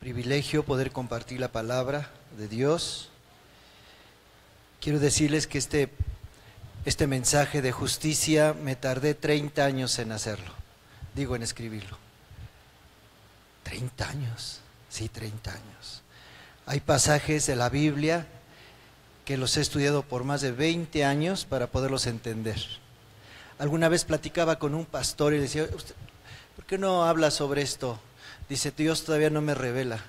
privilegio poder compartir la palabra de Dios. Quiero decirles que este mensaje de justicia me tardé 30 años en hacerlo, en escribirlo. 30 años, sí, 30 años. Hay pasajes de la Biblia que los he estudiado por más de 20 años para poderlos entender. Alguna vez platicaba con un pastor y le decía, ¿por qué no habla sobre esto? Dice, Dios todavía no me revela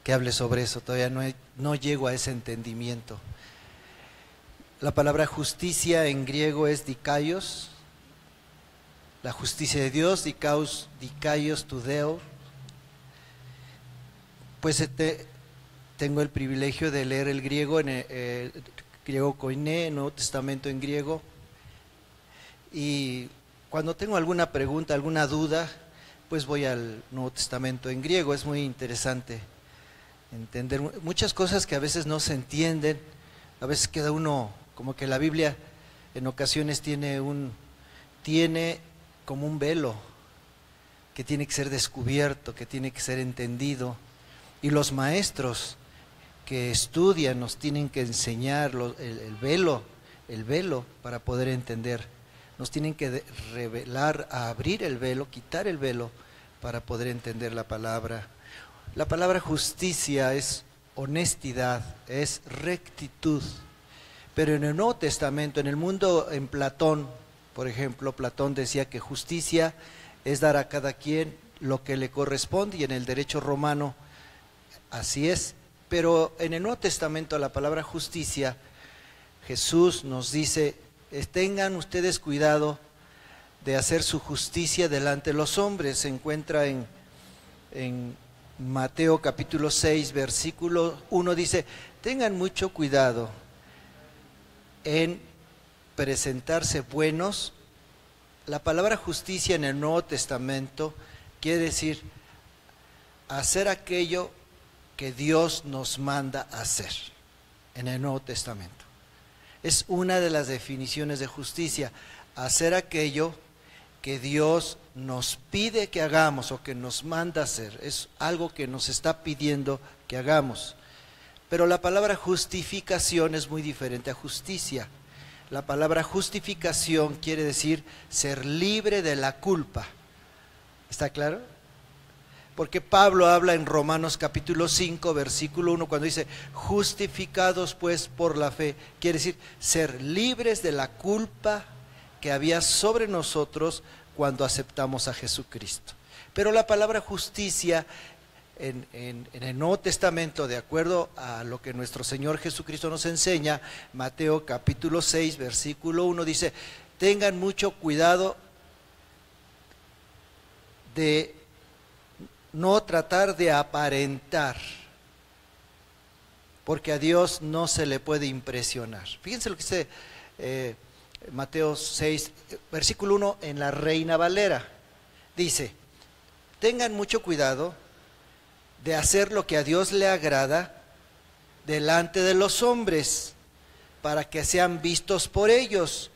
que hable sobre eso, todavía no llego a ese entendimiento. La palabra justicia en griego es dikaios, la justicia de Dios, dikaios tudeo. Pues tengo el privilegio de leer el griego, en el griego koiné, Nuevo Testamento en griego, y cuando tengo alguna pregunta, alguna duda, pues voy al Nuevo Testamento en griego. Es muy interesante entender muchas cosas que a veces no se entienden. A veces queda uno como que la Biblia en ocasiones tiene como un velo que tiene que ser descubierto, que tiene que ser entendido, y los maestros que estudian nos tienen que enseñar el velo para poder entender. Nos tienen que revelar, a abrir el velo, quitar el velo para poder entender la palabra. La palabra justicia es honestidad, es rectitud. Pero en el Nuevo Testamento, en el mundo, en Platón, por ejemplo, Platón decía que justicia es dar a cada quien lo que le corresponde, y en el derecho romano así es. Pero en el Nuevo Testamento la palabra justicia, Jesús nos dice, tengan ustedes cuidado de hacer su justicia delante de los hombres. Se encuentra en Mateo capítulo 6, versículo 1, dice, tengan mucho cuidado en presentarse buenos. La palabra justicia en el Nuevo Testamento quiere decir hacer aquello que Dios nos manda hacer en el Nuevo Testamento. Es una de las definiciones de justicia, hacer aquello que Dios nos pide que hagamos o que nos manda hacer. Es algo que nos está pidiendo que hagamos. Pero la palabra justificación es muy diferente a justicia. La palabra justificación quiere decir ser libre de la culpa. ¿Está claro? Porque Pablo habla en Romanos capítulo 5, versículo 1, cuando dice, justificados pues por la fe, quiere decir ser libres de la culpa que había sobre nosotros cuando aceptamos a Jesucristo. Pero la palabra justicia en el Nuevo Testamento, de acuerdo a lo que nuestro Señor Jesucristo nos enseña, Mateo capítulo 6, versículo 1, dice, tengan mucho cuidado de no tratar de aparentar, porque a Dios no se le puede impresionar. Fíjense lo que dice Mateo 6, versículo 1 en la Reina Valera. Dice, tengan mucho cuidado de hacer lo que a Dios le agrada delante de los hombres, para que sean vistos por ellos.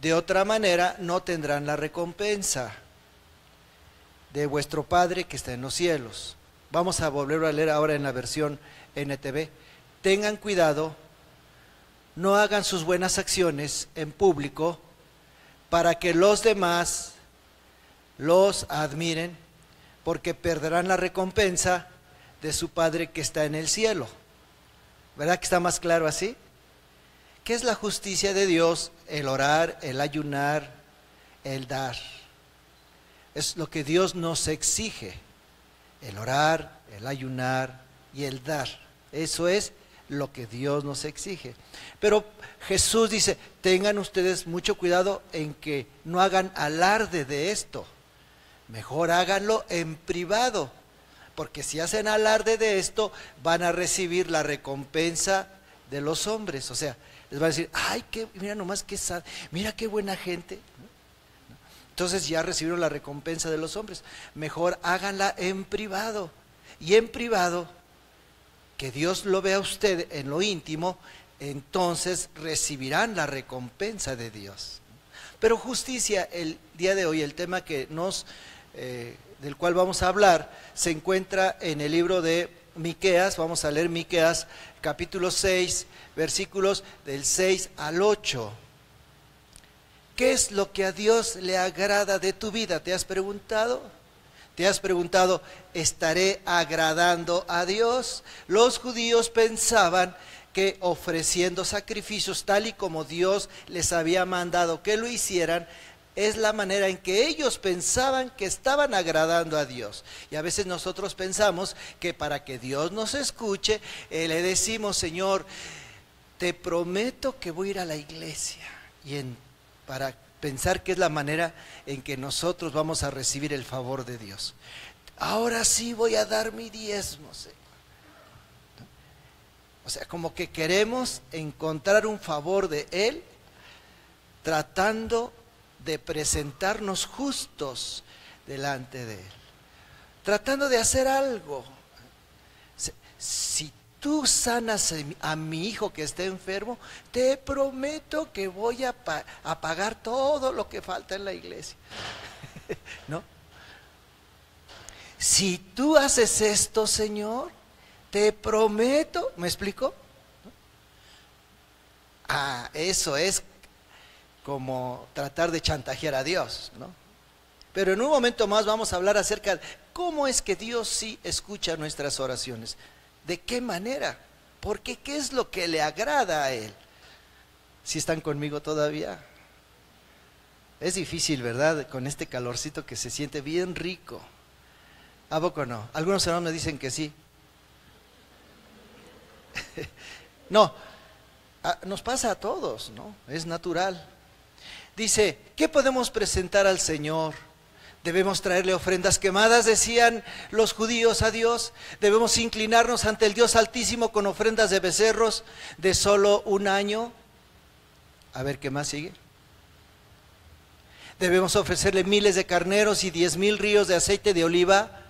De otra manera no tendrán la recompensa de vuestro Padre que está en los cielos. Vamos a volver a leer ahora en la versión NTV. Tengan cuidado, no hagan sus buenas acciones en público para que los demás los admiren, porque perderán la recompensa de su Padre que está en el cielo. ¿Verdad que está más claro así? ¿Qué es la justicia de Dios? El orar, el ayunar, el dar. Es lo que Dios nos exige, el orar, el ayunar y el dar. Eso es lo que Dios nos exige. Pero Jesús dice, tengan ustedes mucho cuidado en que no hagan alarde de esto. Mejor háganlo en privado, porque si hacen alarde de esto, van a recibir la recompensa de los hombres. O sea, les van a decir, ay, mira nomás mira qué buena gente. Entonces ya recibieron la recompensa de los hombres. Mejor háganla en privado. Y en privado, que Dios lo vea a usted en lo íntimo, entonces recibirán la recompensa de Dios. Pero justicia, el día de hoy, el tema que nos del cual vamos a hablar se encuentra en el libro de Miqueas. Vamos a leer Miqueas capítulo 6, versículos del 6 al 8. ¿Qué es lo que a Dios le agrada de tu vida? ¿Te has preguntado? ¿Te has preguntado, estaré agradando a Dios? Los judíos pensaban que ofreciendo sacrificios tal y como Dios les había mandado que lo hicieran, es la manera en que ellos pensaban que estaban agradando a Dios. Y a veces nosotros pensamos que para que Dios nos escuche, le decimos, Señor, te prometo que voy a ir a la iglesia. Para pensar que es la manera en que nosotros vamos a recibir el favor de Dios. Ahora sí voy a dar mi diezmo, Señor. O sea, como que queremos encontrar un favor de Él, tratando de presentarnos justos delante de Él, tratando de hacer algo. Si tú sanas a mi hijo que esté enfermo, te prometo que voy a pagar todo lo que falta en la iglesia. ¿No? Si tú haces esto, Señor, te prometo, ¿me explico? Eso es como tratar de chantajear a Dios, ¿no? Pero en un momento más vamos a hablar acerca de cómo es que Dios sí escucha nuestras oraciones. ¿De qué manera? Porque ¿qué es lo que le agrada a Él? ¿Sí están conmigo todavía? Es difícil, ¿verdad? Con este calorcito que se siente bien rico. ¿A poco no? Algunos hermanos me dicen que sí. No, nos pasa a todos, ¿no? Es natural. Dice, ¿qué podemos presentar al Señor? Debemos traerle ofrendas quemadas, decían los judíos a Dios. Debemos inclinarnos ante el Dios Altísimo con ofrendas de becerros de solo un año. A ver, ¿qué más sigue? Debemos ofrecerle miles de carneros y 10,000 ríos de aceite de oliva.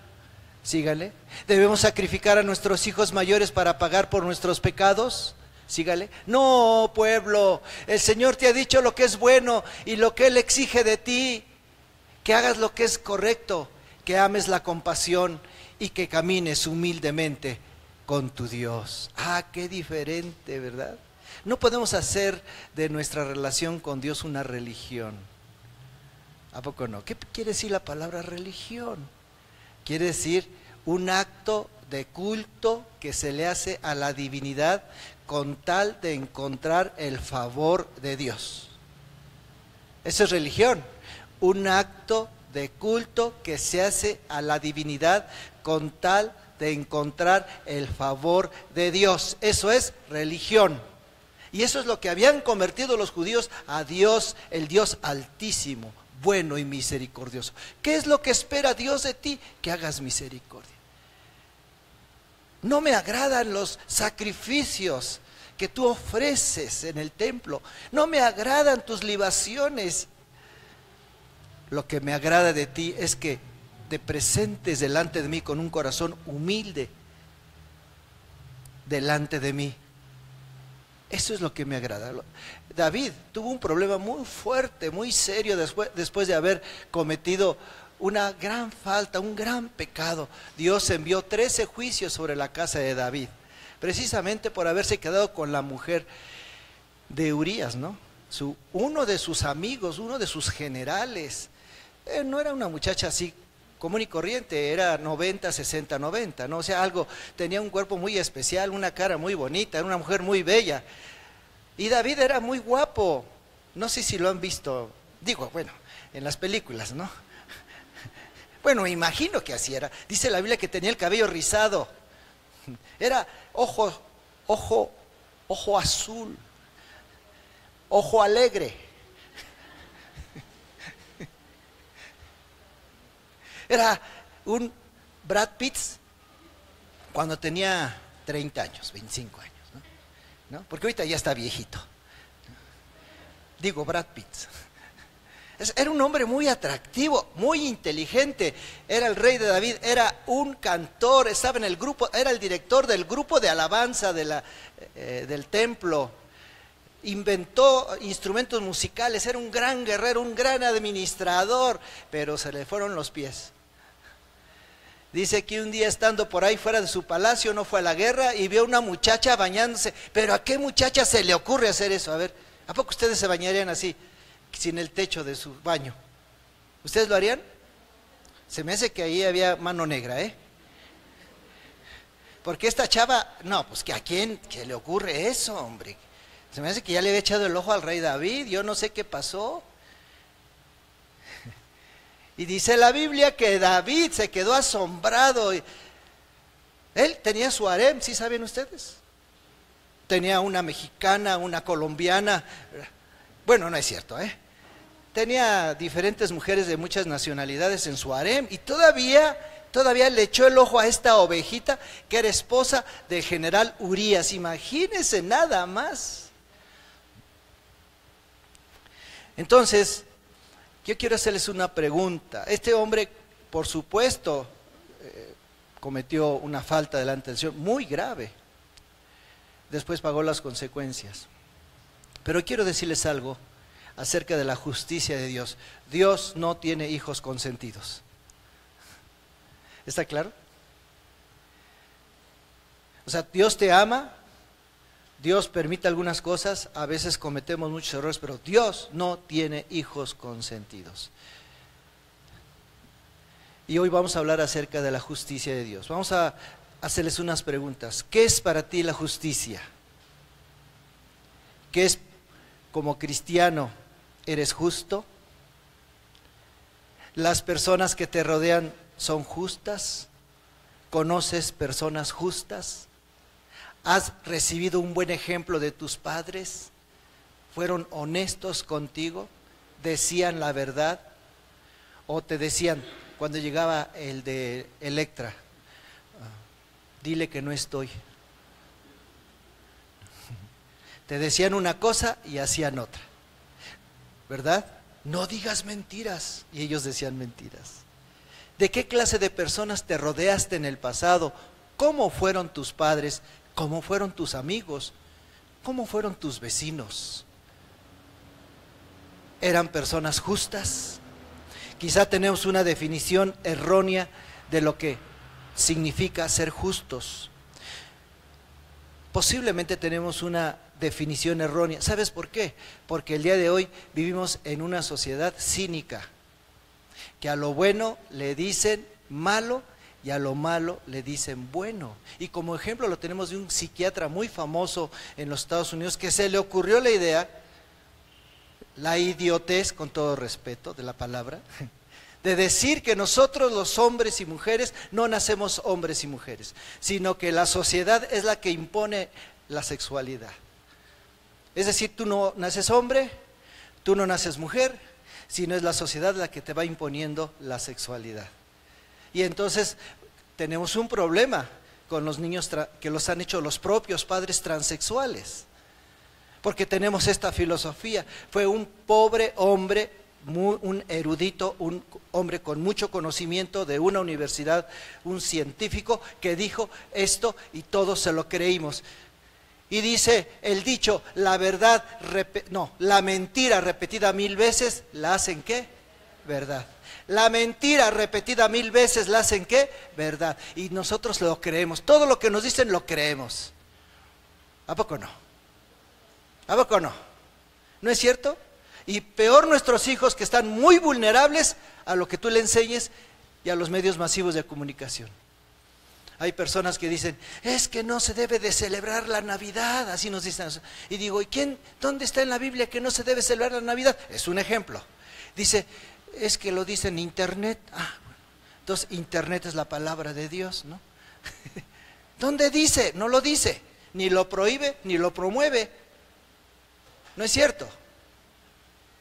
Sígale. Debemos sacrificar a nuestros hijos mayores para pagar por nuestros pecados. Sígale. No, pueblo, el Señor te ha dicho lo que es bueno y lo que Él exige de ti. Que hagas lo que es correcto, que ames la compasión y que camines humildemente con tu Dios. Qué diferente, ¿verdad? No podemos hacer de nuestra relación con Dios una religión. ¿A poco no? ¿Qué quiere decir la palabra religión? Quiere decir un acto de culto que se le hace a la divinidad con tal de encontrar el favor de Dios. Eso es religión. Un acto de culto que se hace a la divinidad con tal de encontrar el favor de Dios. Eso es religión. Y eso es lo que habían convertido los judíos a Dios, el Dios Altísimo, bueno y misericordioso. ¿Qué es lo que espera Dios de ti? Que hagas misericordia. No me agradan los sacrificios que tú ofreces en el templo. No me agradan tus libaciones. Lo que me agrada de ti es que te presentes delante de mí con un corazón humilde delante de mí. Eso es lo que me agrada. David tuvo un problema muy fuerte, muy serio después de haber cometido una gran falta, un gran pecado. Dios envió 13 juicios sobre la casa de David, precisamente por haberse quedado con la mujer de Urías, ¿no? Uno de sus amigos, uno de sus generales. No era una muchacha así común y corriente, era 90, 60, 90, ¿no? O sea, tenía un cuerpo muy especial, una cara muy bonita, era una mujer muy bella. Y David era muy guapo. No sé si lo han visto, en las películas, ¿no? Bueno, me imagino que así era. Dice la Biblia que tenía el cabello rizado. Era ojo azul, ojo alegre. Era un Brad Pitt cuando tenía 30 años, 25 años, ¿no? Porque ahorita ya está viejito. Brad Pitt. Era un hombre muy atractivo, muy inteligente. Era el rey de David, era un cantor, estaba en el grupo, era el director del grupo de alabanza del templo. Inventó instrumentos musicales, era un gran guerrero, un gran administrador, pero se le fueron los pies. Dice que un día estando por ahí fuera de su palacio, no fue a la guerra y vio una muchacha bañándose. Pero ¿a qué muchacha se le ocurre hacer eso? A ver, ¿a poco ustedes se bañarían así, sin el techo de su baño? ¿Ustedes lo harían? Se me hace que ahí había mano negra, ¿eh? Porque esta chava, no, pues que a quién que le ocurre eso, hombre. Se me hace que ya le había echado el ojo al rey David, yo no sé qué pasó. Y dice la Biblia que David se quedó asombrado. Él tenía su harem, ¿sí saben ustedes? Tenía una mexicana, una colombiana. Bueno, no es cierto, ¿eh? Tenía diferentes mujeres de muchas nacionalidades en su harem. Y todavía le echó el ojo a esta ovejita que era esposa del general Urías. Imagínense nada más. Entonces, yo quiero hacerles una pregunta. Este hombre, por supuesto, cometió una falta delante del Señor muy grave. Después pagó las consecuencias. Pero quiero decirles algo acerca de la justicia de Dios. Dios no tiene hijos consentidos. ¿Está claro? O sea, Dios te ama. Dios permite algunas cosas, a veces cometemos muchos errores, pero Dios no tiene hijos consentidos. Y hoy vamos a hablar acerca de la justicia de Dios. Vamos a hacerles unas preguntas. ¿Qué es para ti la justicia? ¿Qué es como cristiano? ¿Eres justo? ¿Las personas que te rodean son justas? ¿Conoces personas justas? ¿Has recibido un buen ejemplo de tus padres? ¿Fueron honestos contigo? ¿Decían la verdad? ¿O te decían, cuando llegaba el de Electra, dile que no estoy? Te decían una cosa y hacían otra, ¿verdad? No digas mentiras, y ellos decían mentiras. ¿De qué clase de personas te rodeaste en el pasado? ¿Cómo fueron tus padres? ¿Cómo fueron tus amigos? ¿Cómo fueron tus vecinos? ¿Eran personas justas? Quizá tenemos una definición errónea de lo que significa ser justos. Posiblemente tenemos una definición errónea. ¿Sabes por qué? Porque el día de hoy vivimos en una sociedad cínica, que a lo bueno le dicen malo y a lo malo le dicen bueno. Y como ejemplo lo tenemos de un psiquiatra muy famoso en los Estados Unidos que se le ocurrió la idea, la idiotez, con todo respeto de la palabra, de decir que nosotros los hombres y mujeres no nacemos hombres y mujeres, sino que la sociedad es la que impone la sexualidad. Es decir, tú no naces hombre, tú no naces mujer, sino es la sociedad la que te va imponiendo la sexualidad. Y entonces tenemos un problema con los niños que los han hecho los propios padres transexuales, porque tenemos esta filosofía. Fue un pobre hombre, un erudito, un hombre con mucho conocimiento de una universidad, un científico que dijo esto y todos se lo creímos. Y dice el dicho, la mentira repetida 1000 veces, ¿la hacen qué? Verdad. La mentira repetida 1000 veces, ¿la hacen qué? Verdad. Y nosotros lo creemos. Todo lo que nos dicen lo creemos. ¿A poco no? ¿A poco no? ¿No es cierto? Y peor nuestros hijos, que están muy vulnerables a lo que tú le enseñes y a los medios masivos de comunicación. Hay personas que dicen, es que no se debe de celebrar la Navidad, así nos dicen. Y digo, ¿dónde está en la Biblia que no se debe celebrar la Navidad? Es un ejemplo. Dice, es que lo dice en internet. Entonces internet es la palabra de Dios, ¿no? ¿Dónde dice? No lo dice, ni lo prohíbe, ni lo promueve. ¿No es cierto?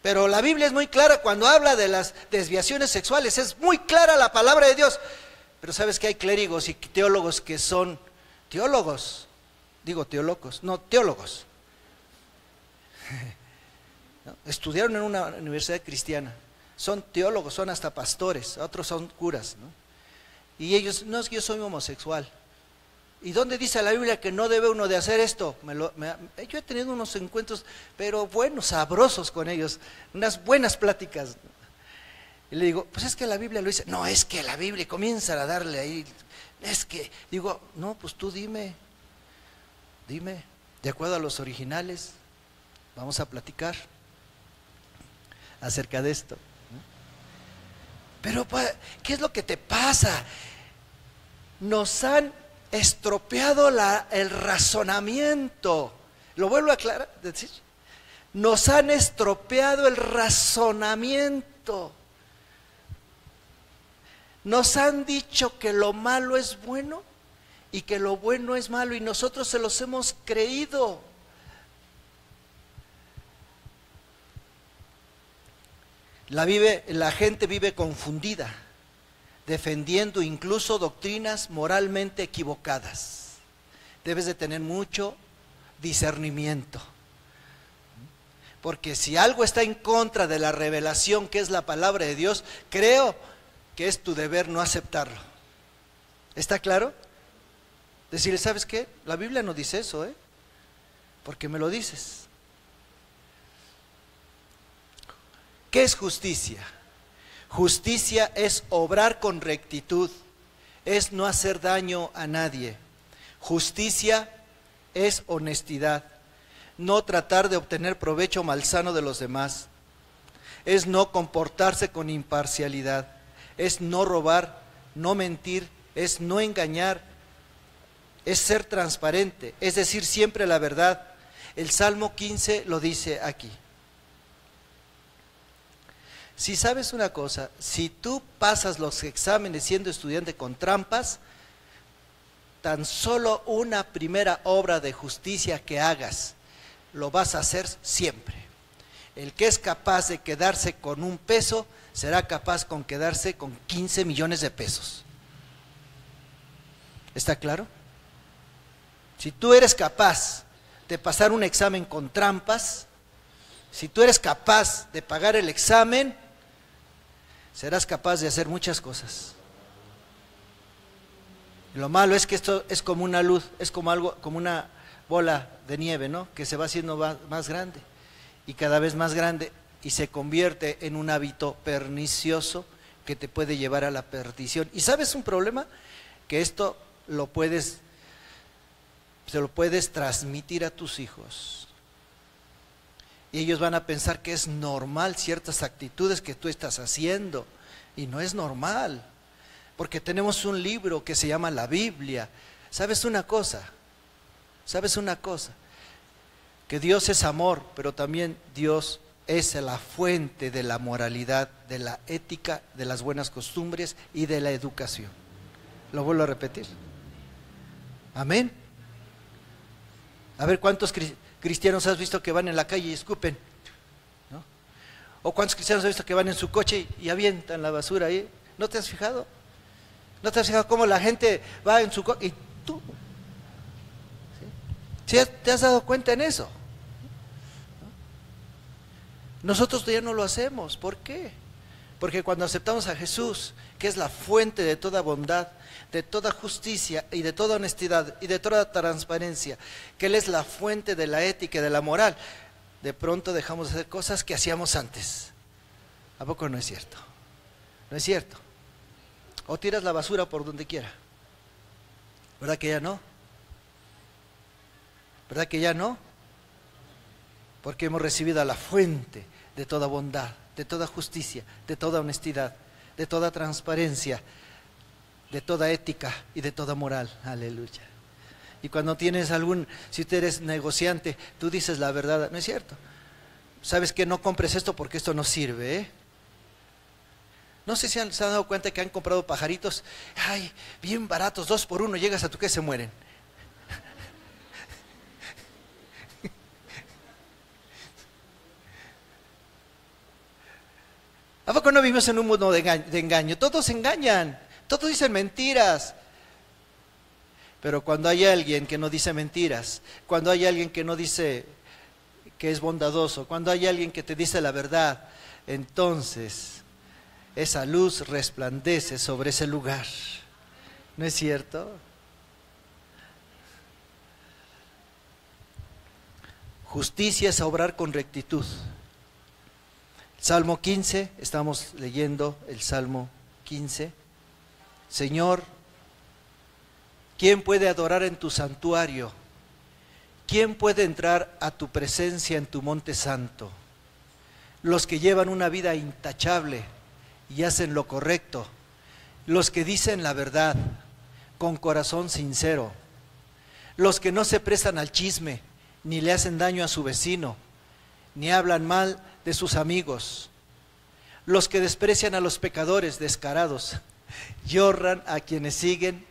Pero la Biblia es muy clara cuando habla de las desviaciones sexuales, es muy clara la palabra de Dios. Pero sabes que hay clérigos y teólogos que son teólogos, teólogos. ¿No? Estudiaron en una universidad cristiana, son teólogos, son hasta pastores, otros son curas, ¿no? Y ellos, no, es que yo soy homosexual. ¿Y dónde dice la Biblia que no debe uno de hacer esto? Yo he tenido unos encuentros, pero buenos, sabrosos con ellos, unas buenas pláticas. Y le digo, pues es que la Biblia lo dice. No, es que la Biblia, comienza a darle ahí. Es que, digo, no, pues tú dime, de acuerdo a los originales, vamos a platicar acerca de esto. Pero, ¿qué es lo que te pasa? Nos han estropeado el razonamiento. Lo vuelvo a aclarar, decir, nos han estropeado el razonamiento. Nos han dicho que lo malo es bueno y que lo bueno es malo, y nosotros se los hemos creído. La gente vive confundida, defendiendo incluso doctrinas moralmente equivocadas. Debes de tener mucho discernimiento, porque si algo está en contra de la revelación que es la palabra de Dios, creo que es tu deber no aceptarlo. ¿Está claro? Decirle, ¿sabes qué? La Biblia no dice eso, porque me lo dices. ¿Qué es justicia? Justicia es obrar con rectitud, es no hacer daño a nadie. Justicia es honestidad, no tratar de obtener provecho malsano de los demás, es no comportarse con imparcialidad, es no robar, no mentir, es no engañar, es ser transparente, es decir siempre la verdad. El Salmo 15 lo dice aquí. Si sabes una cosa, si tú pasas los exámenes siendo estudiante con trampas, tan solo una primera obra de justicia que hagas, lo vas a hacer siempre. El que es capaz de quedarse con un peso, será capaz con quedarse con 15 millones de pesos. ¿Está claro? Si tú eres capaz de pasar un examen con trampas, si tú eres capaz de pagar el examen, serás capaz de hacer muchas cosas. Lo malo es que esto es como una luz, es como algo, como una bola de nieve, ¿no? Que se va haciendo más grande y cada vez más grande, y se convierte en un hábito pernicioso que te puede llevar a la perdición. ¿Y sabes un problema? Que esto se lo puedes transmitir a tus hijos. Y ellos van a pensar que es normal ciertas actitudes que tú estás haciendo. Y no es normal. Porque tenemos un libro que se llama la Biblia. ¿Sabes una cosa? Que Dios es amor, pero también Dios es la fuente de la moralidad, de la ética, de las buenas costumbres y de la educación. Lo vuelvo a repetir. Amén. A ver, ¿cuántos cristianos has visto que van en la calle y escupen? ¿No? ¿O cuántos cristianos has visto que van en su coche y avientan la basura ahí? ¿No te has fijado? ¿No te has fijado cómo la gente va en su coche y tú? ¿Sí? ¿Te has dado cuenta en eso? Nosotros ya no lo hacemos. ¿Por qué? Porque cuando aceptamos a Jesús, que es la fuente de toda bondad, de toda justicia y de toda honestidad y de toda transparencia, que Él es la fuente de la ética y de la moral, de pronto dejamos de hacer cosas que hacíamos antes. ¿A poco no es cierto? ¿No es cierto? O tiras la basura por donde quiera. ¿Verdad que ya no? ¿Verdad que ya no? Porque hemos recibido a la fuente de toda bondad, de toda justicia, de toda honestidad, de toda transparencia, de toda ética y de toda moral. Aleluya. Y cuando tienes si tú eres negociante, tú dices la verdad, ¿no es cierto? ¿Sabes que no compres esto porque esto no sirve, No sé si se han dado cuenta que han comprado pajaritos, ay, bien baratos, 2 por 1, llegas a tu casa y se mueren. ¿A poco no vivimos en un mundo de engaño? Todos se engañan, todos dicen mentiras. Pero cuando hay alguien que no dice mentiras, cuando hay alguien que no dice que es bondadoso, cuando hay alguien que te dice la verdad, entonces esa luz resplandece sobre ese lugar. ¿No es cierto? Justicia es obrar con rectitud. Salmo 15, estamos leyendo el Salmo 15. Señor, ¿quién puede adorar en tu santuario? ¿Quién puede entrar a tu presencia en tu monte santo? Los que llevan una vida intachable y hacen lo correcto, los que dicen la verdad con corazón sincero, los que no se prestan al chisme, ni le hacen daño a su vecino, ni hablan mal de sus amigos, los que desprecian a los pecadores descarados y honran a quienes siguen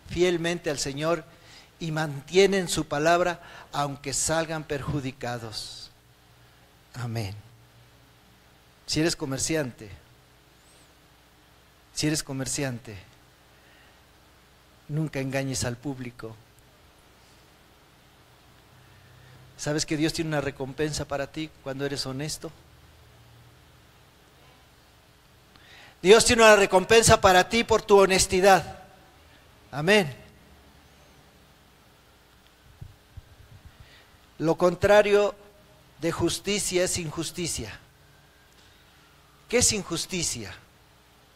fielmente al Señor y mantienen su palabra aunque salgan perjudicados. Amén. Si eres comerciante, nunca engañes al público. ¿Sabes que Dios tiene una recompensa para ti cuando eres honesto? Dios tiene una recompensa para ti por tu honestidad. Amén. Lo contrario de justicia es injusticia. ¿Qué es injusticia?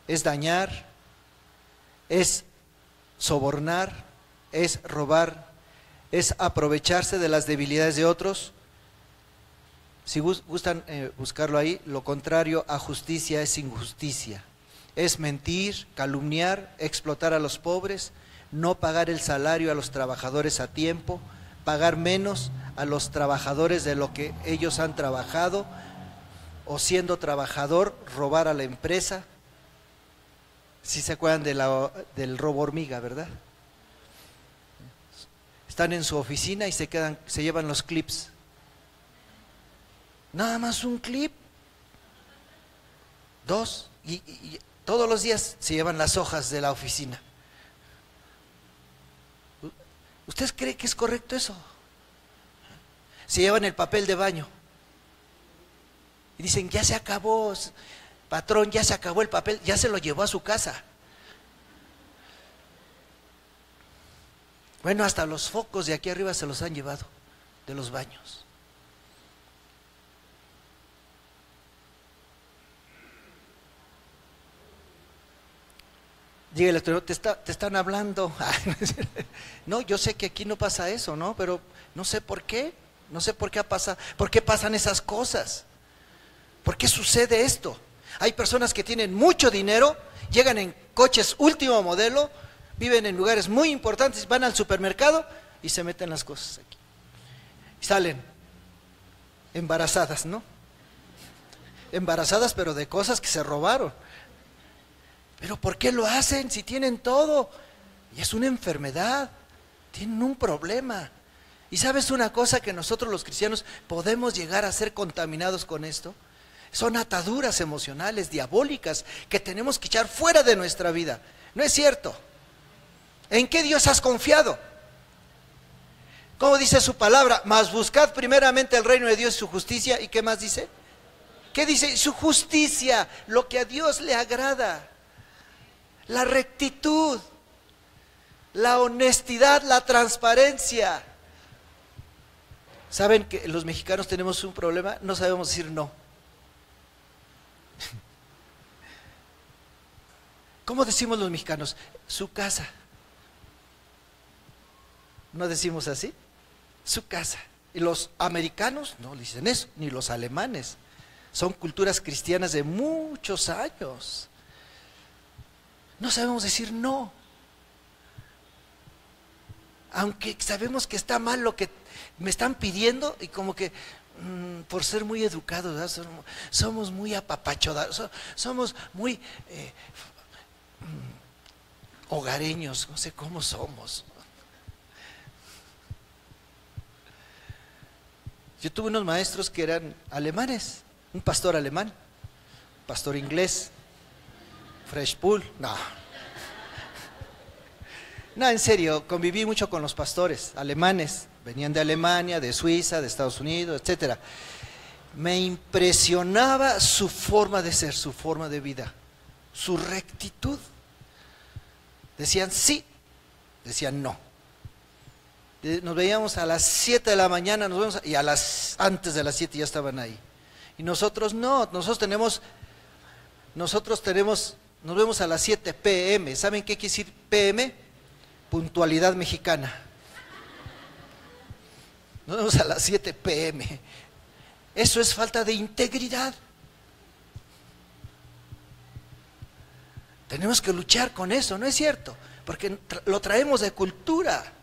Es dañar, es sobornar, es robar, es aprovecharse de las debilidades de otros. Si gustan buscarlo ahí, lo contrario a justicia es injusticia. Es mentir, calumniar, explotar a los pobres, no pagar el salario a los trabajadores a tiempo, pagar menos a los trabajadores de lo que ellos han trabajado, o siendo trabajador, robar a la empresa. Si se acuerdan del robo hormiga, ¿verdad? Están en su oficina y se llevan los clips. Nada más un clip, 2, y todos los días se llevan las hojas de la oficina. ¿Usted cree que es correcto eso? Se llevan el papel de baño y dicen, ya se acabó, patrón, ya se acabó el papel, ya se lo llevó a su casa. Bueno, hasta los focos de aquí arriba se los han llevado, de los baños. Dígale, te están hablando. No, yo sé que aquí no pasa eso, ¿no? Pero no sé por qué pasa, por qué pasan esas cosas. ¿Por qué sucede esto? Hay personas que tienen mucho dinero, llegan en coches último modelo, viven en lugares muy importantes, van al supermercado y se meten las cosas aquí. Y salen embarazadas, ¿no? Embarazadas, pero de cosas que se robaron. ¿Pero por qué lo hacen si tienen todo? Y es una enfermedad, tienen un problema. ¿Y sabes una cosa que nosotros los cristianos podemos llegar a ser contaminados con esto? Son ataduras emocionales, diabólicas, que tenemos que echar fuera de nuestra vida. ¿No es cierto? ¿En qué Dios has confiado? ¿Cómo dice su palabra? Mas buscad primeramente el reino de Dios y su justicia. ¿Y qué más dice? ¿Qué dice? Su justicia, lo que a Dios le agrada. La rectitud, la honestidad, la transparencia. ¿Saben que los mexicanos tenemos un problema? No sabemos decir no. ¿Cómo decimos los mexicanos? Su casa. ¿No decimos así? Su casa. Y los americanos no dicen eso, ni los alemanes. Son culturas cristianas de muchos años. No sabemos decir no. Aunque sabemos que está mal lo que me están pidiendo y como que por ser muy educados, ¿verdad? Somos muy apapachodados, somos muy hogareños, no sé cómo somos. Yo tuve unos maestros que eran alemanes, un pastor alemán, pastor inglés, fresh pool, no, en serio, conviví mucho con los pastores alemanes, venían de Alemania, de Suiza, de Estados Unidos, etcétera. Me impresionaba su forma de ser, su forma de vida, su rectitud. Decían sí, decían no. Nos veíamos a las 7 de la mañana, nos vemos y antes de las 7 ya estaban ahí. Y nosotros no, nos vemos a las 7 p.m. ¿Saben qué quiere decir p.m.? Puntualidad mexicana. Nos vemos a las 7 p.m. Eso es falta de integridad. Tenemos que luchar con eso, ¿no es cierto? Porque lo traemos de cultura.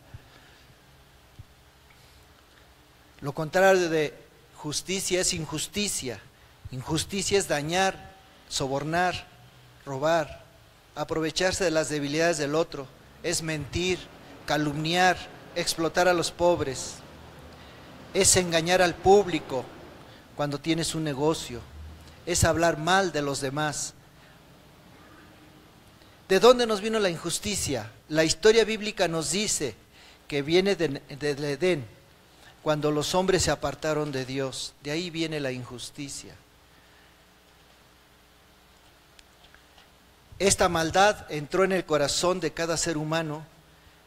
Lo contrario de justicia es injusticia. Injusticia es dañar, sobornar, robar, aprovecharse de las debilidades del otro, es mentir, calumniar, explotar a los pobres, es engañar al público cuando tienes un negocio, es hablar mal de los demás. ¿De dónde nos vino la injusticia? La historia bíblica nos dice que viene del Edén, cuando los hombres se apartaron de Dios. De ahí viene la injusticia. Esta maldad entró en el corazón de cada ser humano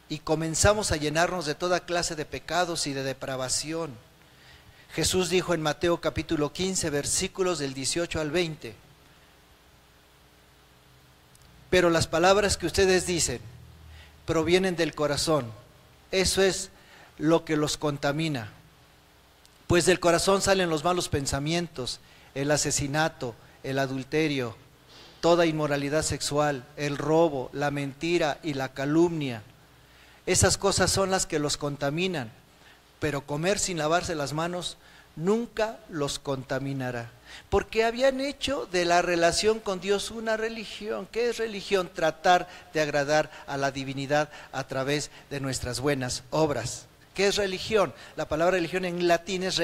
y comenzamos a llenarnos de toda clase de pecados y de depravación. Jesús dijo en Mateo capítulo 15, versículos del 18 al 20: pero las palabras que ustedes dicen provienen del corazón. Eso es lo que los contamina. Pues del corazón salen los malos pensamientos, el asesinato, el adulterio, toda inmoralidad sexual, el robo, la mentira y la calumnia. Esas cosas son las que los contaminan, pero comer sin lavarse las manos nunca los contaminará. Porque habían hecho de la relación con Dios una religión. ¿Qué es religión? Tratar de agradar a la divinidad a través de nuestras buenas obras. ¿Qué es religión? La palabra religión en latín es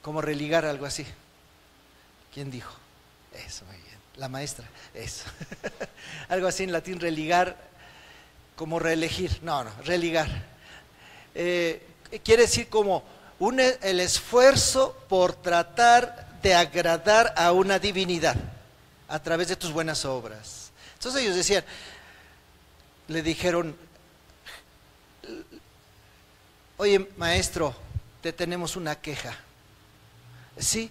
como religar, algo así. ¿Quién dijo? Eso, muy bien. La maestra, eso. Algo así en latín, religar, como reelegir. No, religar. Quiere decir como el esfuerzo por tratar de agradar a una divinidad a través de tus buenas obras. Entonces ellos decían, le dijeron, oye maestro, te tenemos una queja. Sí,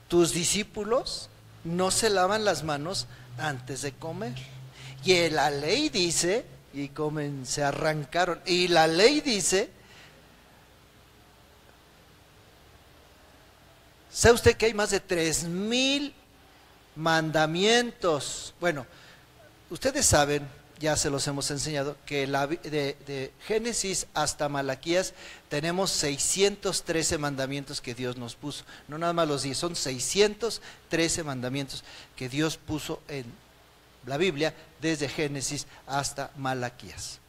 tus discípulos no se lavan las manos antes de comer. Y la ley dice, y se arrancaron, y la ley dice, ¿sabe usted que hay más de 3,000 mandamientos? Bueno, ustedes saben, ya se los hemos enseñado, que de Génesis hasta Malaquías tenemos 613 mandamientos que Dios nos puso. No nada más los 10, son 613 mandamientos que Dios puso en la Biblia desde Génesis hasta Malaquías.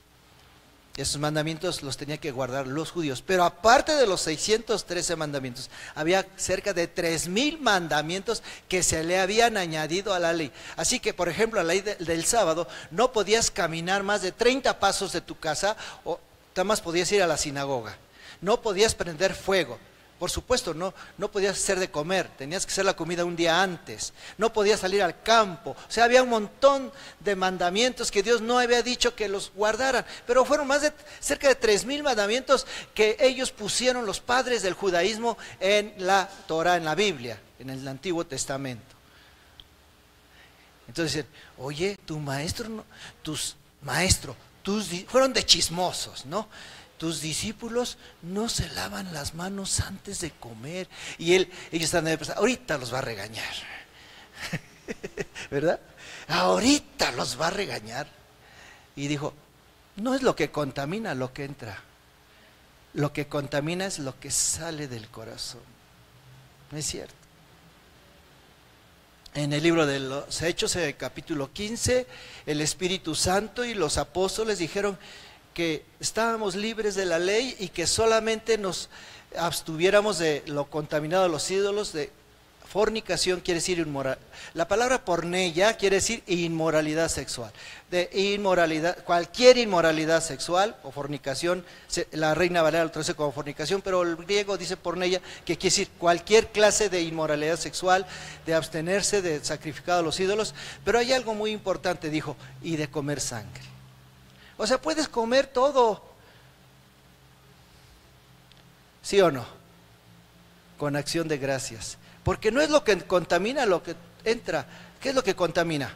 Esos mandamientos los tenía que guardar los judíos. Pero aparte de los 613 mandamientos, había cerca de 3,000 mandamientos que se le habían añadido a la ley. Así que, por ejemplo, la ley del sábado, no podías caminar más de 30 pasos de tu casa, o nada más podías ir a la sinagoga. No podías prender fuego. Por supuesto, no podías hacer de comer, tenías que hacer la comida un día antes, no podías salir al campo. O sea, había un montón de mandamientos que Dios no había dicho que los guardaran, pero fueron cerca de 3,000 mandamientos que ellos pusieron, los padres del judaísmo, en la Torah, en la Biblia, en el Antiguo Testamento. Entonces dicen, oye, fueron de chismosos, ¿no? Tus discípulos no se lavan las manos antes de comer. Y ellos están pensando, ahorita los va a regañar. ¿Verdad? Ahorita los va a regañar. Y dijo, no es lo que contamina lo que entra. Lo que contamina es lo que sale del corazón. ¿No es cierto? En el libro de los Hechos, en el capítulo 15, el Espíritu Santo y los apóstoles dijeron que estábamos libres de la ley y que solamente nos abstuviéramos de lo contaminado de los ídolos, de fornicación, quiere decir inmoral. La palabra porneia quiere decir inmoralidad sexual. De inmoralidad, cualquier inmoralidad sexual o fornicación, la Reina Valera lo traduce como fornicación, pero el griego dice porneia, que quiere decir cualquier clase de inmoralidad sexual, de abstenerse de sacrificar a los ídolos. Pero hay algo muy importante, dijo, y de comer sangre. O sea, puedes comer todo. ¿Sí o no? Con acción de gracias. Porque no es lo que contamina lo que entra. ¿Qué es lo que contamina?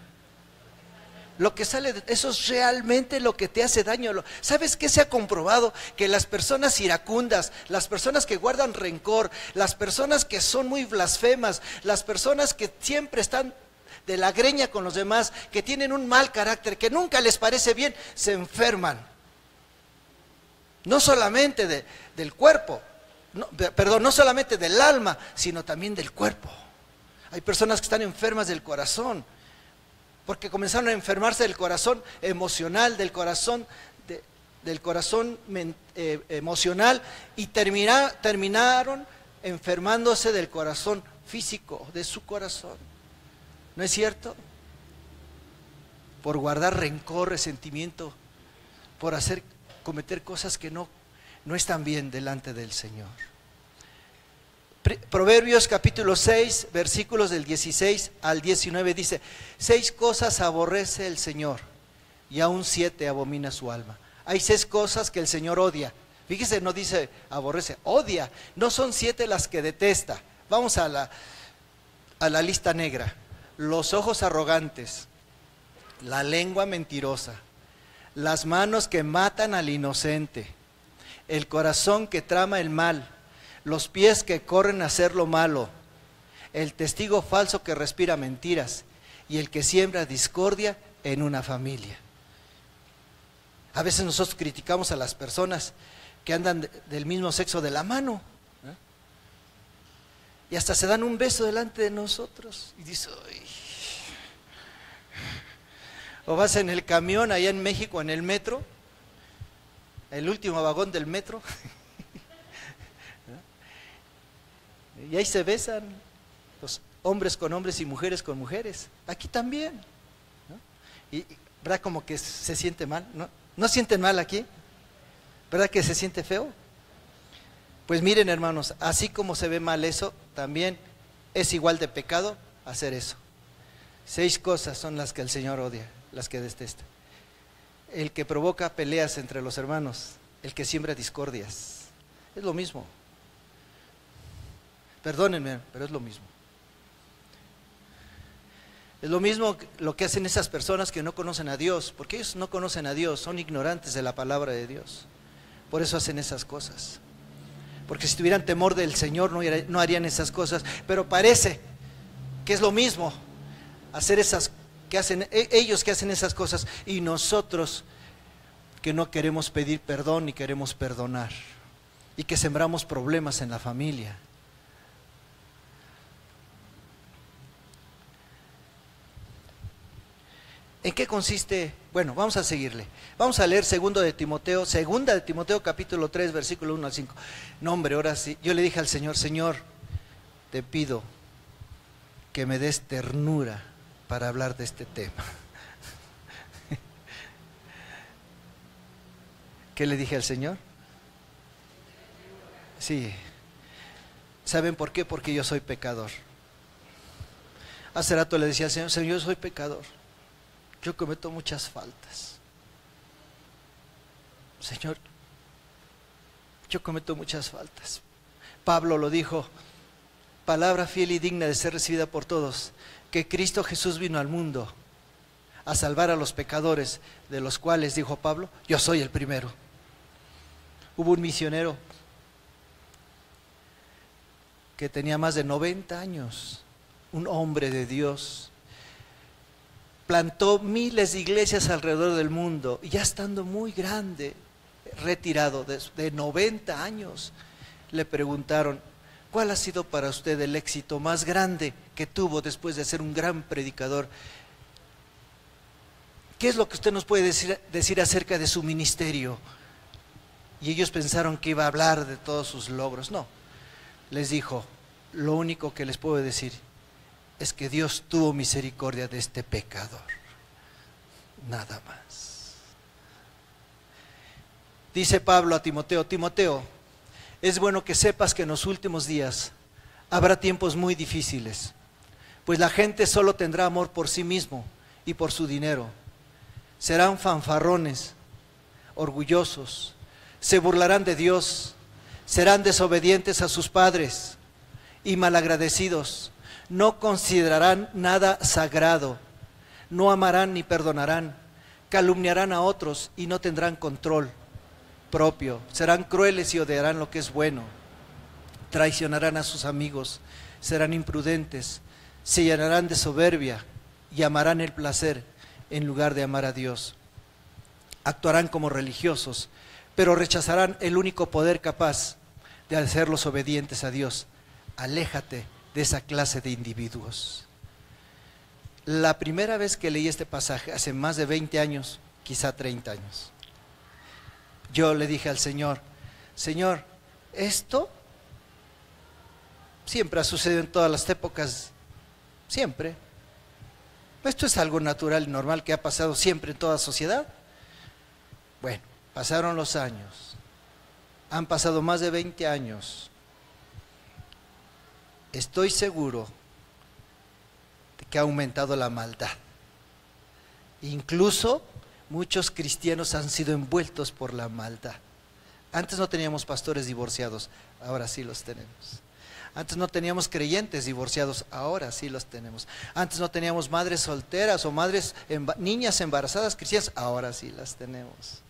Lo que sale, eso es realmente lo que te hace daño. ¿Sabes qué se ha comprobado? Que las personas iracundas, las personas que guardan rencor, las personas que son muy blasfemas, las personas que siempre están de la greña con los demás, que tienen un mal carácter, que nunca les parece bien, se enferman. No solamente del cuerpo, no solamente del alma, sino también del cuerpo. Hay personas que están enfermas del corazón, porque comenzaron a enfermarse del corazón emocional, del corazón emocional, y terminaron enfermándose del corazón físico, de su corazón. ¿No es cierto? Por guardar rencor, resentimiento, por cometer cosas que no están bien delante del Señor. Proverbios capítulo 6, versículos del 16 al 19 dice: 6 cosas aborrece el Señor, y aún 7 abomina su alma. Hay 6 cosas que el Señor odia. Fíjese, no dice aborrece, odia. No son 7 las que detesta. Vamos a la lista negra. Los ojos arrogantes, la lengua mentirosa, las manos que matan al inocente, el corazón que trama el mal, los pies que corren a hacer lo malo, el testigo falso que respira mentiras, y el que siembra discordia en una familia. A veces nosotros criticamos a las personas que andan del mismo sexo de la mano, ¿eh? Y hasta se dan un beso delante de nosotros, y dices, "Ay". O vas en el camión allá en México, en el metro, el último vagón del metro, y ahí se besan los hombres con hombres y mujeres con mujeres. Aquí también, ¿no? Y ¿verdad como que se siente mal? ¿No sienten mal aquí? ¿Verdad que se siente feo? Pues miren, hermanos, así como se ve mal eso, también es igual de pecado hacer eso. 6 cosas son las que el Señor odia, las que detesta. El que provoca peleas entre los hermanos, el que siembra discordias, es lo mismo. Perdónenme, pero es lo mismo. Es lo mismo lo que hacen esas personas que no conocen a Dios, porque ellos no conocen a Dios, son ignorantes de la palabra de Dios. Por eso hacen esas cosas. Porque si tuvieran temor del Señor no harían esas cosas, pero parece que es lo mismo hacer esas que hacen ellos, que hacen esas cosas, y nosotros que no queremos pedir perdón ni queremos perdonar, y que sembramos problemas en la familia. ¿En qué consiste? Bueno, vamos a seguirle. Vamos a leer segunda de Timoteo capítulo 3, versículo 1 al 5. No, hombre, ahora sí. Yo le dije al Señor, Señor, te pido que me des ternura para hablar de este tema. ¿Qué le dije al Señor? Sí. ¿Saben por qué? Porque yo soy pecador. Hace rato le decía al Señor, Señor, yo soy pecador. Yo cometo muchas faltas. Señor, yo cometo muchas faltas. Pablo lo dijo, palabra fiel y digna de ser recibida por todos, que Cristo Jesús vino al mundo a salvar a los pecadores, de los cuales, dijo Pablo, yo soy el primero. Hubo un misionero que tenía más de 90 años, un hombre de Dios, plantó miles de iglesias alrededor del mundo, y ya estando muy grande, retirado de 90 años, le preguntaron, ¿cuál ha sido para usted el éxito más grande que tuvo después de ser un gran predicador? ¿Qué es lo que usted nos puede decir acerca de su ministerio? Y ellos pensaron que iba a hablar de todos sus logros. No, les dijo, lo único que les puedo decir es que Dios tuvo misericordia de este pecador, nada más. Dice Pablo a Timoteo, Timoteo, es bueno que sepas que en los últimos días habrá tiempos muy difíciles, pues la gente solo tendrá amor por sí mismo y por su dinero. Serán fanfarrones, orgullosos, se burlarán de Dios, Serán desobedientes a sus padres y malagradecidos. No considerarán nada sagrado. No amarán ni perdonarán. Calumniarán a otros y no tendrán control propio. Serán crueles y odiarán lo que es bueno. Traicionarán a sus amigos. Serán imprudentes. Se llenarán de soberbia y amarán el placer en lugar de amar a Dios. Actuarán como religiosos, pero rechazarán el único poder capaz de hacerlos obedientes a Dios. Aléjate de esa clase de individuos. La primera vez que leí este pasaje, hace más de 20 años, quizá 30 años, yo le dije al Señor, Señor, esto siempre ha sucedido en todas las épocas, siempre. Esto es algo natural y normal que ha pasado siempre en toda sociedad. Bueno, pasaron los años, han pasado más de 20 años. Estoy seguro de que ha aumentado la maldad. Incluso muchos cristianos han sido envueltos por la maldad. Antes no teníamos pastores divorciados, ahora sí los tenemos. Antes no teníamos creyentes divorciados, ahora sí los tenemos. Antes no teníamos madres solteras o niñas embarazadas cristianas, ahora sí las tenemos.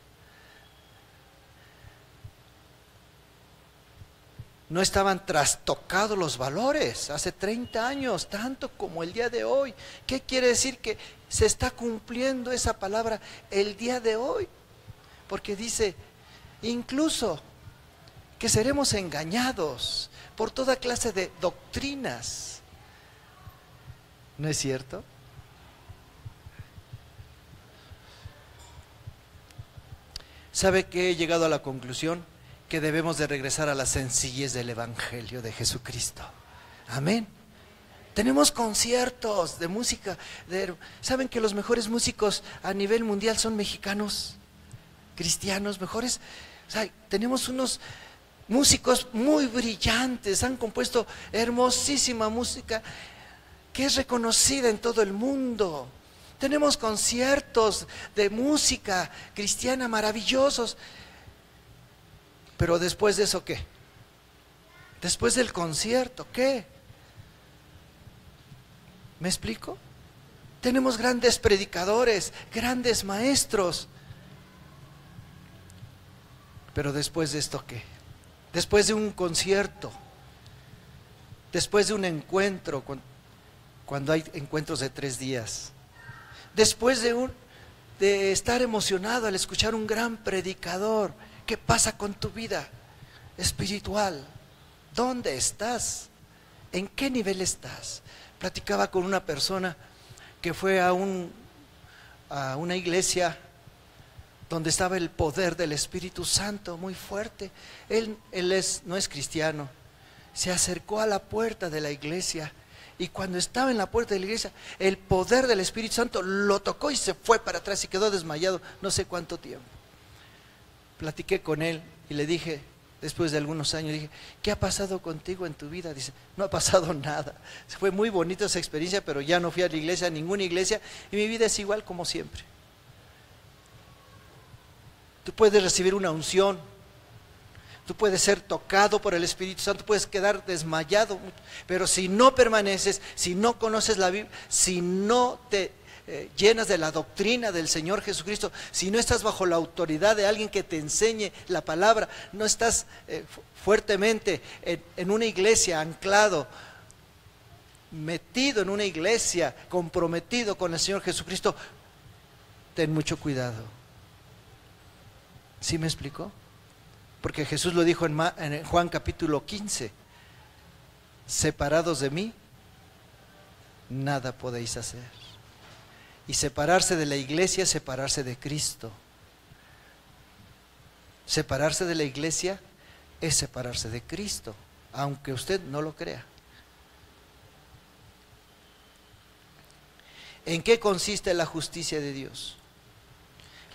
No estaban trastocados los valores hace 30 años, tanto como el día de hoy. ¿Qué quiere decir? Que se está cumpliendo esa palabra el día de hoy. Porque dice, incluso que seremos engañados por toda clase de doctrinas. ¿No es cierto? ¿Sabe que he llegado a la conclusión? Que debemos de regresar a la sencillez del Evangelio de Jesucristo. Amén. Tenemos conciertos de música. ¿Saben que los mejores músicos a nivel mundial son mexicanos? Cristianos, mejores. O sea, tenemos unos músicos muy brillantes, han compuesto hermosísima música que es reconocida en todo el mundo. Tenemos conciertos de música cristiana maravillosos. Pero después de eso, ¿qué? Después del concierto, ¿qué? ¿Me explico? Tenemos grandes predicadores, grandes maestros. Pero después de esto, ¿qué? Después de un concierto, después de un encuentro, cuando hay encuentros de 3 días, después de estar emocionado al escuchar un gran predicador, ¿qué pasa con tu vida espiritual? ¿Dónde estás? ¿En qué nivel estás? Platicaba con una persona que fue a una iglesia donde estaba el poder del Espíritu Santo muy fuerte. Él no es cristiano. Se acercó a la puerta de la iglesia y cuando estaba en la puerta de la iglesia, el poder del Espíritu Santo lo tocó y se fue para atrás y quedó desmayado no sé cuánto tiempo. Platiqué con él y le dije, después de algunos años, dije, ¿qué ha pasado contigo en tu vida? Dice, no ha pasado nada. Fue muy bonita esa experiencia, pero ya no fui a la iglesia, a ninguna iglesia, y mi vida es igual como siempre. Tú puedes recibir una unción, tú puedes ser tocado por el Espíritu Santo, puedes quedar desmayado, pero si no permaneces, si no conoces la Biblia, si no te llenas de la doctrina del Señor Jesucristo, si no estás bajo la autoridad de alguien que te enseñe la palabra, no estás fuertemente en una iglesia anclado, metido en una iglesia, comprometido con el Señor Jesucristo, ten mucho cuidado. ¿Sí me explicó? Porque Jesús lo dijo en Juan capítulo 15, separados de mí, nada podéis hacer. Y separarse de la iglesia, separarse de Cristo. Separarse de la iglesia es separarse de Cristo, aunque usted no lo crea. ¿En qué consiste la justicia de Dios?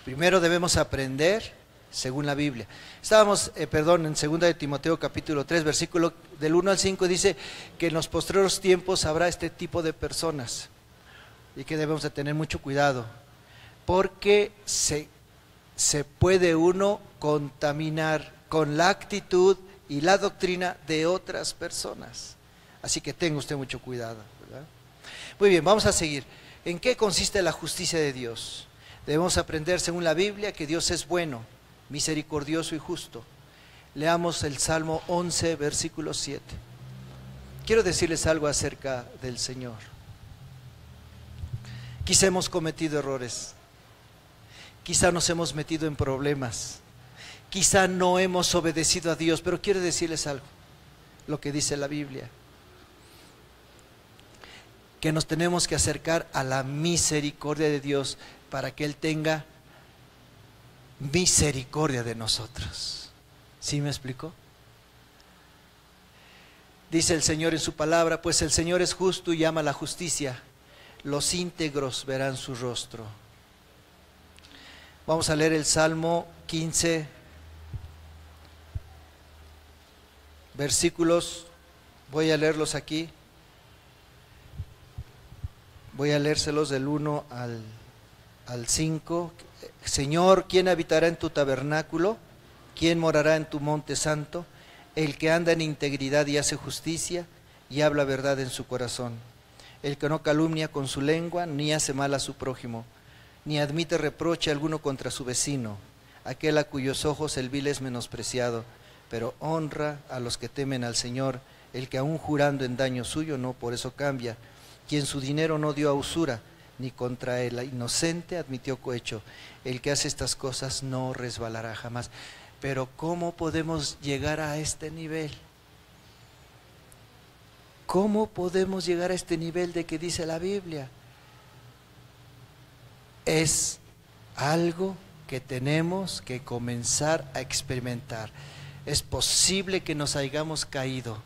Primero debemos aprender según la Biblia. Estábamos, en 2 de Timoteo capítulo 3, versículo del 1 al 5, dice que en los postreros tiempos habrá este tipo de personas. Y que debemos de tener mucho cuidado, porque se puede uno contaminar con la actitud y la doctrina de otras personas. Así que tenga usted mucho cuidado, ¿verdad? Muy bien, vamos a seguir. ¿En qué consiste la justicia de Dios? Debemos aprender según la Biblia que Dios es bueno, misericordioso y justo. Leamos el Salmo 11, versículo 7. Quiero decirles algo acerca del Señor. Quizá hemos cometido errores, quizá nos hemos metido en problemas, quizá no hemos obedecido a Dios, pero quiero decirles algo, lo que dice la Biblia, que nos tenemos que acercar a la misericordia de Dios para que Él tenga misericordia de nosotros. ¿Sí me explicó? Dice el Señor en su palabra, pues el Señor es justo y ama la justicia, los íntegros verán su rostro. Vamos a leer el Salmo 15, versículos, voy a leerlos aquí, voy a leérselos del 1 al 5. Señor, ¿quién habitará en tu tabernáculo? ¿Quién morará en tu monte santo? El que anda en integridad y hace justicia y habla verdad en su corazón. El que no calumnia con su lengua, ni hace mal a su prójimo, ni admite reproche alguno contra su vecino. Aquel a cuyos ojos el vil es menospreciado, pero honra a los que temen al Señor. El que aun jurando en daño suyo, no por eso cambia. Quien su dinero no dio a usura, ni contra el inocente admitió cohecho. El que hace estas cosas no resbalará jamás. Pero ¿cómo podemos llegar a este nivel? ¿Cómo podemos llegar a este nivel de que dice la Biblia? Es algo que tenemos que comenzar a experimentar. Es posible que nos hayamos caído,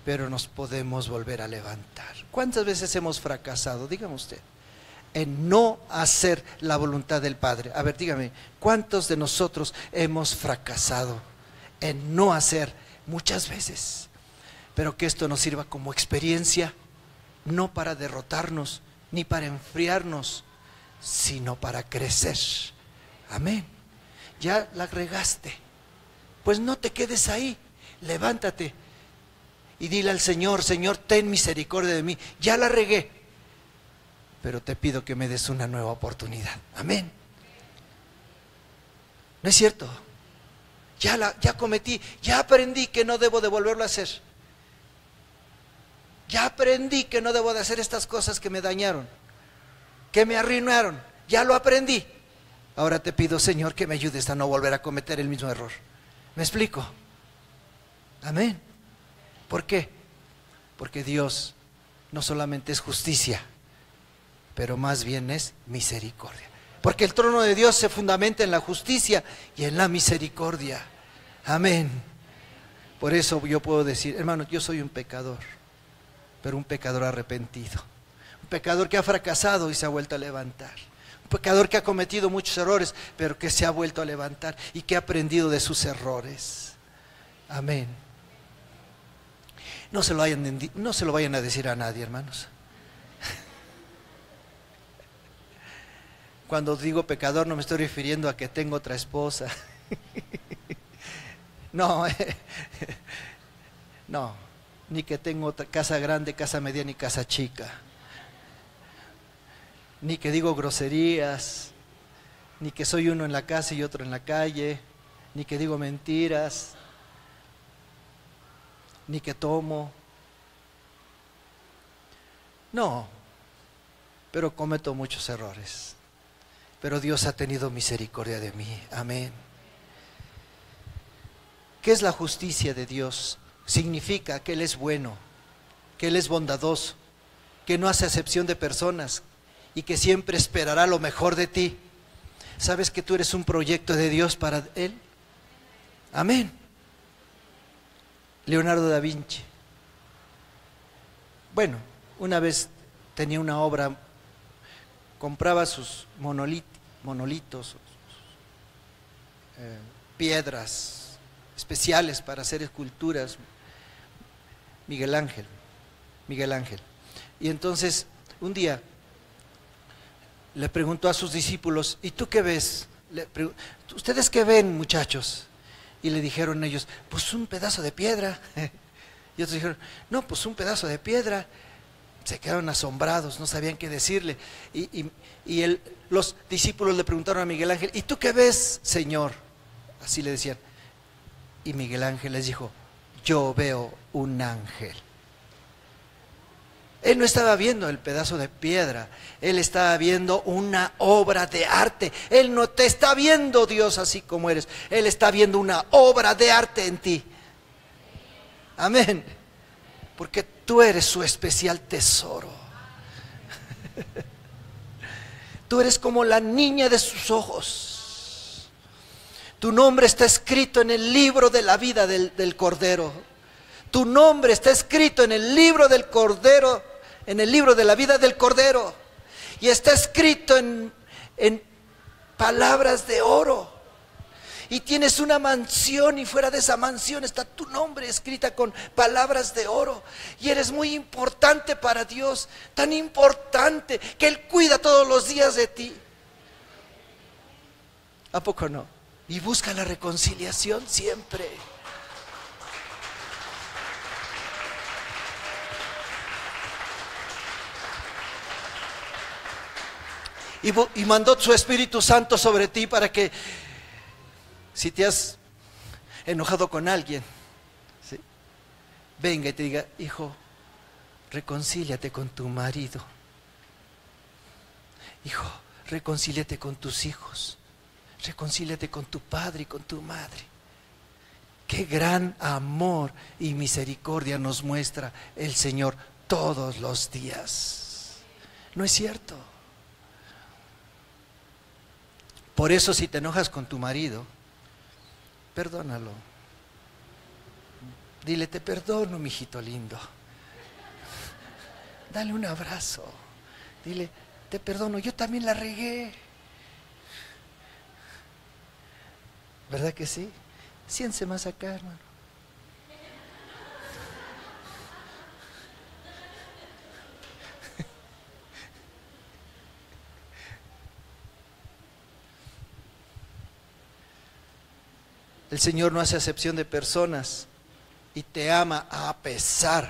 pero nos podemos volver a levantar. ¿Cuántas veces hemos fracasado? Dígame usted, en no hacer la voluntad del Padre. A ver, dígame, ¿cuántos de nosotros hemos fracasado en no hacer? Muchas veces. Pero que esto nos sirva como experiencia, no para derrotarnos, ni para enfriarnos, sino para crecer. Amén. Ya la regaste, pues no te quedes ahí, levántate y dile al Señor, Señor, ten misericordia de mí, ya la regué, pero te pido que me des una nueva oportunidad. Amén. ¿No es cierto? Ya cometí, ya aprendí que no debo de volverlo a hacer. Ya aprendí que no debo de hacer estas cosas que me dañaron, que me arruinaron. Ya lo aprendí. Ahora te pido, Señor, que me ayudes a no volver a cometer el mismo error. ¿Me explico? Amén. ¿Por qué? Porque Dios no solamente es justicia, pero más bien es misericordia. Porque el trono de Dios se fundamenta en la justicia y en la misericordia. Amén. Por eso yo puedo decir, hermano, yo soy un pecador, pero un pecador arrepentido. Un pecador que ha fracasado y se ha vuelto a levantar. Un pecador que ha cometido muchos errores, pero que se ha vuelto a levantar y que ha aprendido de sus errores. Amén. No se lo vayan a decir a nadie, hermanos. Cuando digo pecador no me estoy refiriendo a que tengo otra esposa. No, no, ni que tengo otra casa grande, casa mediana y casa chica. Ni que digo groserías, ni que soy uno en la casa y otro en la calle, ni que digo mentiras, ni que tomo. No, pero cometo muchos errores. Pero Dios ha tenido misericordia de mí. Amén. ¿Qué es la justicia de Dios? Significa que Él es bueno, que Él es bondadoso, que no hace acepción de personas y que siempre esperará lo mejor de ti. ¿Sabes que tú eres un proyecto de Dios para Él? Amén. Leonardo da Vinci. Bueno, una vez tenía una obra, compraba sus monolitos, piedras especiales para hacer esculturas. Miguel Ángel. Y entonces, un día, le preguntó a sus discípulos, ¿y tú qué ves? ¿Ustedes qué ven, muchachos? Y le dijeron ellos, pues un pedazo de piedra. Y otros dijeron, no, pues un pedazo de piedra. Se quedaron asombrados, no sabían qué decirle. Los discípulos le preguntaron a Miguel Ángel, ¿y tú qué ves, Señor? Así le decían. Y Miguel Ángel les dijo, yo veo un ángel. Él no estaba viendo el pedazo de piedra, él estaba viendo una obra de arte. Él no te está viendo, Dios, así como eres. Él está viendo una obra de arte en ti. Amén. Porque tú eres su especial tesoro. Tú eres como la niña de sus ojos. Tu nombre está escrito en el libro de la vida del Cordero. Tu nombre está escrito en el libro del Cordero, en el libro de la vida del Cordero, y está escrito en palabras de oro. Y tienes una mansión, y fuera de esa mansión está tu nombre escrita con palabras de oro. Y eres muy importante para Dios, tan importante que Él cuida todos los días de ti. ¿A poco no? Y busca la reconciliación siempre. Y mandó su Espíritu Santo sobre ti para que, si te has enojado con alguien, ¿sí?, venga y te diga, hijo, reconcíliate con tu marido. Hijo, reconcíliate con tus hijos. Reconcíliate con tu padre y con tu madre. Qué gran amor y misericordia nos muestra el Señor todos los días. ¿No es cierto? Por eso, si te enojas con tu marido, perdónalo. Dile, te perdono, mijito lindo. Dale un abrazo. Dile, te perdono, yo también la regué. ¿Verdad que sí? Siéntese más acá, hermano. El Señor no hace acepción de personas y te ama a pesar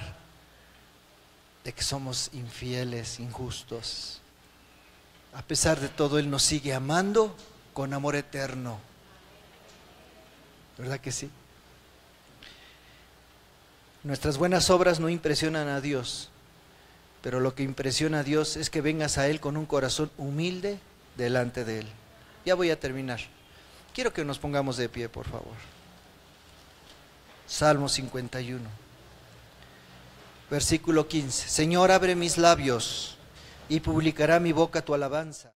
de que somos infieles, injustos. A pesar de todo, Él nos sigue amando con amor eterno. ¿Verdad que sí? Nuestras buenas obras no impresionan a Dios, pero lo que impresiona a Dios es que vengas a Él con un corazón humilde delante de Él. Ya voy a terminar. Quiero que nos pongamos de pie, por favor. Salmo 51, versículo 15. Señor, abre mis labios y publicará mi boca tu alabanza.